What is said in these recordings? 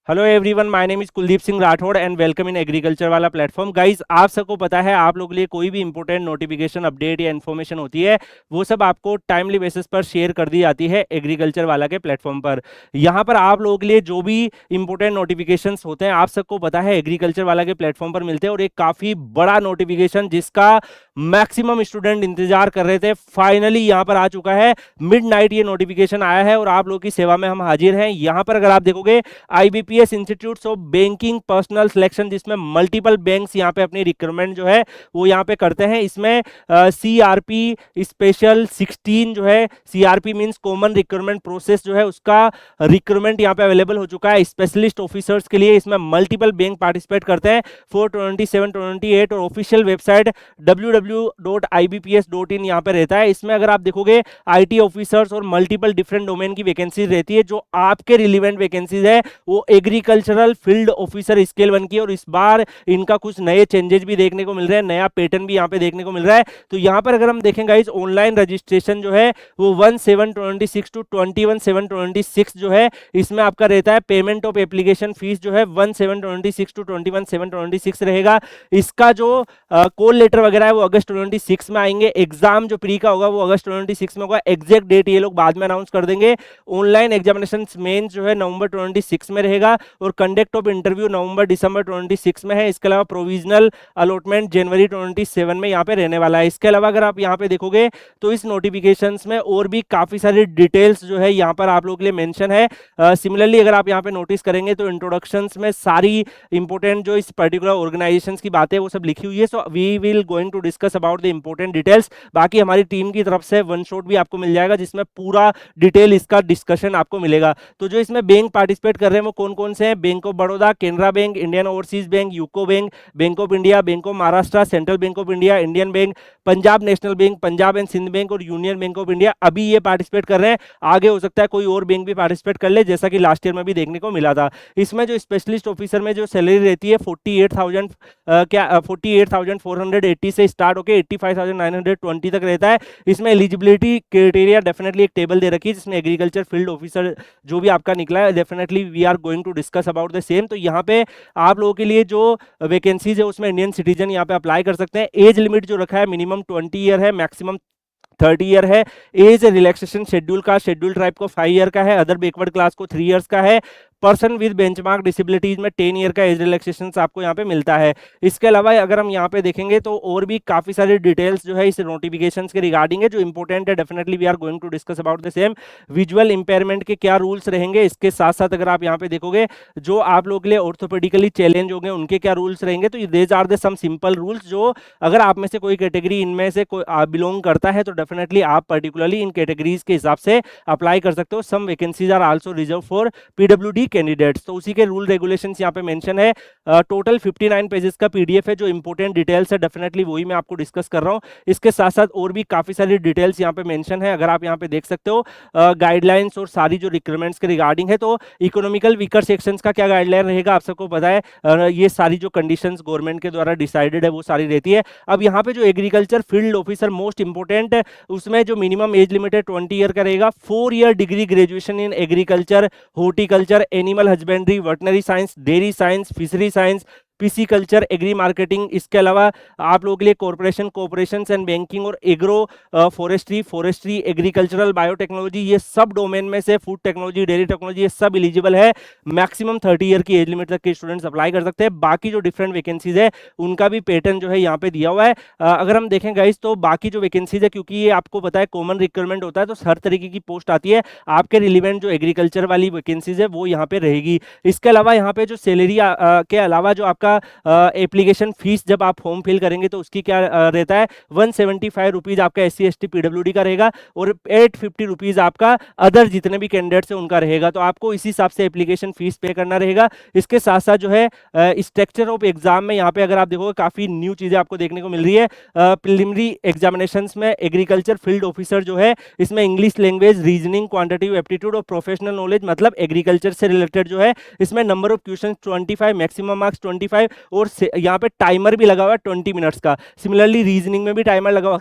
Hello everyone, my name is Kuldeep Singh Rathore and welcome in agriculture वाला platform. Guys, आप सबको पता है आप लोगों के लिए कोई भी इंपॉर्टेंट नोटिफिकेशन अपडेट या इन्फॉर्मेशन होती है वो सब आपको टाइमली बेसिस पर शेयर कर दी जाती है एग्रीकल्चर वाला के प्लेटफॉर्म पर। यहाँ पर आप लोगों के लिए जो भी इंपॉर्टेंट नोटिफिकेशंस होते हैं आप सबको पता है एग्रीकल्चर वाला के प्लेटफॉर्म पर मिलते हैं, और एक काफी बड़ा नोटिफिकेशन जिसका मैक्सिमम स्टूडेंट इंतजार कर रहे थे फाइनली यहाँ पर आ चुका है। मिडनाइट ये नोटिफिकेशन आया है और आप लोगों की सेवा में हम हाजिर हैं। यहाँ पर अगर आप देखोगे IBPS institute of banking personal selection, जिसमें मल्टीपल बैंक्स यहाँ पे अपनी रिक्रूटमेंट जो है वो यहाँ पे करते हैं। इसमें सीआरपी स्पेशल 16 जो है, CRP means common recruitment process जो है, उसका रिक्रूटमेंट यहाँ पे अवेलेबल हो चुका है स्पेशलिस्ट ऑफिसर्स के लिए। इसमें मल्टीपल बैंक पार्टिसिपेट करते हैं 427-28, और ऑफिशियल वेबसाइट www.ibps.in यहाँ पे रहता है। इसमें अगर आप देखोगे आईटी ऑफिसर्स और मल्टीपल डिफरेंट डोमेन की वैकेंसीज रहती है। जो आपके रिलेवेंट वैकेंसीज है वो एग्रीकल्चरल फील्ड ऑफिसर स्केल 1 की, और इस बार इनका कुछ नए चेंजेस भी देखने को मिल रहे हैं, नया पैटर्न भी यहाँ पे देखने को मिल रहा है। तो यहाँ पर अगर हम देखेंगे इस ऑनलाइन रजिस्ट्रेशन जो है वो 1/7/26 टू 21/7/26 जो है, इसमें आपका रहता है पेमेंट ऑफ एप्लीकेशन फीस जो है 1/7/26 टू 21/7/26 रहेगा। इसका जो कॉल लेटर वगैरह है वो अगस्त 26 में आएंगे। एग्जाम जो प्री का होगा वो अगस्त 26 में होगा। एग्जैक्ट डेट ये लोग बाद में अनाउंस कर देंगे। ऑनलाइन एग्जामिनेशन मेन जो है नवंबर 26 में रहेगा, और कंडक्ट ऑफ इंटरव्यू नवंबर दिसंबर 26 में है। इसके अलावा प्रोविजनल अलॉटमेंट जनवरी 27 में यहाँ पे रहने वाला है। इसके अलावा अगर आप यहाँ पे देखोगे तो इस नोटिफिकेशंस में और भी काफी सारी डिटेल्स जो है यहाँ पर आप लोगों के लिए मेंशन है। सिमिलरली अगर आप यहाँ पे नोटिस करेंगे तो इंट्रोडक्शंस में सारी इंपोर्टेंट जो इस पर्टिकुलर ऑर्गेनाइजेशंस की बातें वो सब लिखी हुई है। So we will going to discuss about the important details. बाकी हमारी टीम की तरफ से वन शॉट भी आपको मिल जाएगा जिसमें पूरा डिटेल इसका डिस्कशन आपको मिलेगा। तो जो इसमें बैंक पार्टिसिपेट कर रहे हैं वो कौन कौन से हैं? Bank of Baroda, Canara bank, Indian overseas bank, UCO bank, bank of India, bank of Maharashtra, central bank of India, Indian bank, Punjab national bank, Punjab and Sindh bank और यूनियन बैंक ऑफ इंडिया अभी ये पार्टिसिपेट कर रहे हैं। आगे हो सकता है कोई और बैंक भी पार्टिसिपेट कर ले, जैसा कि लास्ट ईयर में भी देखने को मिला था। इसमें जो स्पेशलिस्ट ऑफिसर में जो सैलरी रहती है 48,000 48,480 से स्टार्ट होकर 85,920 तक रहता है। इसमें एलिजिबिलिटी क्राइटेरिया डेफिनेटली एक टेबल दे रखी है जिसमें एग्रीकल्चर फील्ड ऑफिसर जो भी आपका निकला है definitely we are going to discuss about the same. तो यहाँ पे आप लोगों के लिए जो वैकेंसीज है उसमें इंडियन सिटीजन यहाँ पे अप्लाई कर सकते हैं। एज लिमिट जो रखा है मिनिमम 20 ईयर है, मैक्सिमम 30 ईयर है। एज रिलैक्सेशन शेड्यूल का, शेड्यूल ट्राइब को 5 ईयर का है, अदर बैकवर्ड क्लास को 3 ईयर्स का है। पर्सन विद बेंचमार्क डिसेबिलिटीज में 10 ईयर का एज रिलैक्सेशन आपको यहाँ पे मिलता है। इसके अलावा अगर हम यहाँ पे देखेंगे तो और भी काफी सारी डिटेल्स जो है इस नोटिफिकेशंस के रिगार्डिंग है जो इंपॉर्टेंट है। Definitely we are going to discuss about the same. Visual impairment के क्या रूल्स रहेंगे, इसके साथ साथ अगर आप यहाँ पे देखोगे जो आप लोग के लिए ऑर्थोपेडिकली चैलेंज होंगे उनके क्या रूल्स रहेंगे। तो these are the some simple rules जो अगर आप में से कोई कैटेगरी इनमें से कोई बिलोंग करता है तो डेफिनेटली आप पर्टिकुलरली इन कैटेगरीज के हिसाब से अप्लाई कर सकते हो। Some vacancies are also reserve for PWD candidates. तो उसी के रूल रेगुलेशंस यहाँ पे मेंशन है। टोटल 59 पेजेस का पीडीएफ है। जो इंपॉर्टेंट डिटेल्स है डेफिनेटली वही मैं आपको डिस्कस कर रहा हूँ। इसके साथ साथ और भी काफी सारी डिटेल्स यहाँ पे मेंशन है, अगर आप यहाँ पे देख सकते हो गाइडलाइंस और सारी जो रिक्वायरमेंट्स के रिगार्डिंग है। तो इकोनॉमिकल वीकर सेक्शंस का क्या गाइडलाइन रहेगा आप सबको पता है। ये सारी जो कंडीशंस गवर्नमेंट के द्वारा डिसाइडेड है वो सारी रहती है। अब यहाँ पे जो agriculture field officer most important, उसमें जो मिनिमम एज लिमिट है 20 ईयर का रहेगा। 4 year degree graduation in agriculture, horticulture, animal husbandry, veterinary science, dairy science, fishery science, pisciculture, agri marketing. इसके अलावा आप लोगों के लिए कॉर्पोरेशन, कोऑपरेशन एंड बैंकिंग और एग्रो फॉरेस्ट्री, एग्रीकल्चरल, बायोटेक्नोलॉजी, ये सब डोमेन में से फूड टेक्नोलॉजी, डेयरी टेक्नोलॉजी, ये सब एलिजिबल है। मैक्सिमम 30 ईयर की एज लिमिट तक के स्टूडेंट्स अप्लाई कर सकते हैं। बाकी जो डिफरेंट वैकेंसीज है उनका भी पैटर्न जो है यहाँ पे दिया हुआ है। अगर हम देखें गाइस तो बाकी जो वैकेंसीज है, क्योंकि ये आपको पता है कॉमन रिक्वायरमेंट होता है तो हर तरीके की पोस्ट आती है, आपके रिलेवेंट जो एग्रीकल्चर वाली वैकेंसीज है वो यहाँ पे रहेगी। इसके अलावा यहाँ पे जो सैलरी के अलावा जो आपका एप्लीकेशन फीस जब आप फॉर्म फिल करेंगे तो उसकी क्या रहता है 175 रुपीज आपका SC ST PWD का रहेगा, और 850 रुपीज आपका अदर जितने भी कैंडिडेट्स हैं उनका रहेगा। तो आपको इसी हिसाब से एप्लीकेशन फीस पे करना रहेगा। इसके साथ साथ जो है स्ट्रक्चर ऑफ एग्जाम में यहाँ पे अगर आप देखोगे काफी न्यू चीजें आपको देखने को मिल रही है। प्रिलिमिनरी एग्जामिनेशंस में एग्रीकल्चर फील्ड ऑफिसर जो है इसमें English language, reasoning, quantitative aptitude और प्रोफेशनल नॉलेज मतलब एग्रीकल्चर से रिलेटेड जो है इसमें number of question 25, maximum marks 25, और यहाँ पे टाइमर भी लगा हुआ है 20 मिनट्स का। सिमिलरली रीजनिंग में भी टाइमर लगा हुआ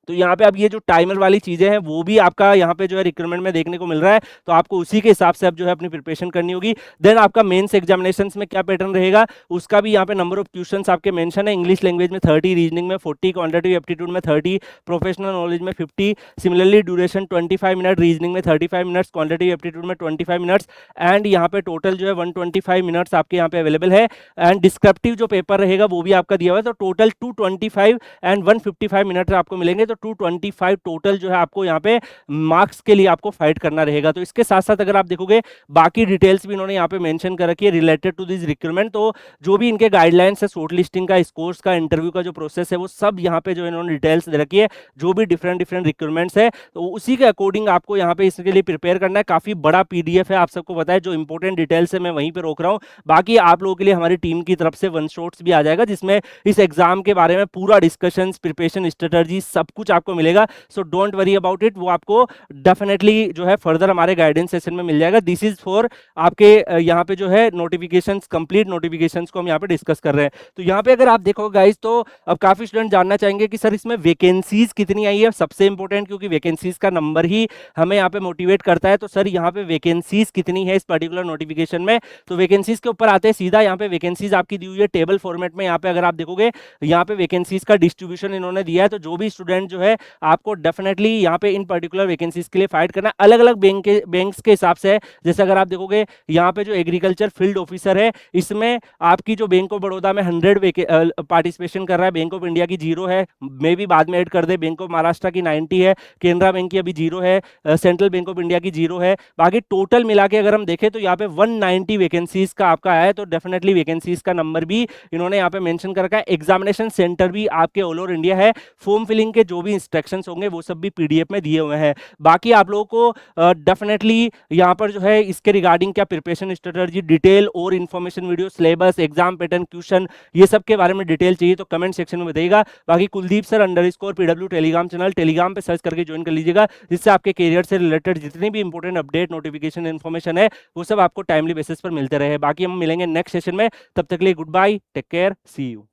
तो यहाँ पे अब ये जो टाइमर वाली चीजें हैं वो भी आपका यहाँ पे जो है रिक्रूटमेंट में देखने को मिल रहा है, तो आपको उसी के हिसाब से अब जो है अपनी प्रिपरेशन करनी होगी। देन आपका मेंस एग्जामिनेशंस में क्या पैटर्न रहेगा उसका भी यहाँ पे नंबर ऑफ क्वेश्चंस आपके मेंशन है। इंग्लिश लैंग्वेज में 30, रीजनिंग में 40, क्वांटिटेटिव एप्टीट्यूड में 30, प्रोफेशनल नॉलेज में 50, सिमिलरली ड्यूरेशन 25 मिनट, रीजनिंग में 35 मिनट्स, क्वांटिटेटिव एप्टीट्यूड में 25 मिनट्स, एंड यहाँ पे टोटल जो है 125 मिनट्स आपके यहाँ पे अवेलेबल है। एंड डिस्क्रिप्टिव जो पेपर रहेगा वो भी आपका दिया हुआ है, तो टोटल 225 एंड 155 मिनट आपको मिलेंगे, तो 225 टोटल जो है आपको यहाँ पे मार्क्स के लिए आपको फाइट करना रहेगा। तो इसके साथ साथ अगर आप देखोगे बाकी डिटेल्स भी इन्होंने यहाँ पे मेंशन कर रखी है रिलेटेड टू दिस रिक्रूटमेंट, तो जो भी इनके गाइडलाइंस है शॉर्ट लिस्टिंग का, स्कोर्स का, इंटरव्यू का जो प्रोसेस है वो सब यहाँ पे जो इन्होंने डिटेल्स दे रखी है, जो भी डिफरेंट डिफरेंट रिक्रूटमेंट्स है तो उसी के अकॉर्डिंग आपको यहाँ पे इसके लिए प्रिपेयर करना है। काफी बड़ा पीडीएफ है, आप सबको पता है, जो इंपॉर्टेंट डिटेल्स है मैं वहीं पे रोक रहा हूँ, बाकी आप लोगों के लिए हमारी टीम की तरफ से वन शॉट्स भी आ जाएगा जिसमें इस एग्जाम के बारे में पूरा डिस्कशन, प्रिपरेशन स्ट्रेटजी सब कुछ आपको मिलेगा। So don't worry about it, वो आपको डेफिनेटली जो है फर्दर हमारे गाइडेंस सेशन में मिल जाएगा। दिस इज फॉर आपके यहाँ पे जो है नोटिफिकेशंस, कंप्लीट नोटिफिकेशंस को हम यहाँ पे डिस्कस कर रहे हैं। तो यहाँ पे अगर आप देखो गाइस, तो अब काफी स्टूडेंट जानना चाहेंगे कि सर इसमें वैकेंसीज कितनी आई है, सबसे इंपॉर्टेंट, क्योंकि वैकेंसीज का नंबर ही हमें यहाँ पे मोटिवेट करता है। तो सर यहाँ पे वैकेंसीज कितनी है इस पर्टिकुलर नोटिफिकेशन में, तो वैकेंसीज के ऊपर आते हैं सीधा। यहाँ पे वैकेंसीज आपकी दी हुई है टेबल फॉर्मेट में, यहाँ पे अगर आप देखोगे यहाँ पे वैकेंसीज का डिस्ट्रीब्यूशन इन्होंने दिया है, तो जो भी स्टूडेंट जो है आपको डेफिनेटली यहाँ पे इन पर्टिकुलर वैकेंसीज के लिए फाइट करना अलग अलग बैंक्स के हिसाब से है। जैसे अगर आप देखोगे यहाँ पे जो एग्रीकल्चर फील्ड ऑफिसर है, इसमें आपकी जो बैंक ऑफ बड़ौदा में 100 पार्टिसिपेशन कर रहा है, बैंक ऑफ इंडिया की 0 है, मे भी बाद में ऐड कर दे, बैंक ऑफ महाराष्ट्र की 90 है, केनरा बैंक की अभी 0 है, सेंट्रल बैंक ऑफ इंडिया की 0 है, बाकी टोटल मिला के अगर हम देखें तो यहाँ पे 190 वैकेंसीज का आपका है। तो डेफिनेटली वैकेंसीज का नंबर भी इन्होंने यहाँ पे मेंशन कर रखा है। एग्जामिनेशन सेंटर भी आपके ऑल ओवर इंडिया है, फॉर्म फिलिंग के जो भी इंस्ट्रक्शंस होंगे वो सब भी पीडीएफ में दिए हुए हैं। बाकी आप लोगों को डेफिनेटली यहाँ पर जो है इसके रिगार्डिंग क्या प्रिपरेशन स्ट्रेटजी, डिटेल और information video, syllabus, exam pattern, question, ये सब के बारे में डिटेल चाहिए तो कमेंट सेक्शन में बताइएगा। बाकी Kuldeep sir _PW Telegram channel, Telegram पे सर्च करके ज्वाइन कर लीजिएगा, जिससे आपके करियर से रिलेटेड जितनी भी इंपॉर्टेंट अपडेट, नोटिफिकेशन, इन्फॉर्मेशन है वो सब आपको टाइमली बेसिस पर मिलते रहे। बाकी हम मिलेंगे नेक्स्ट सेशन में, तब तक के लिए good bye, take care, see you.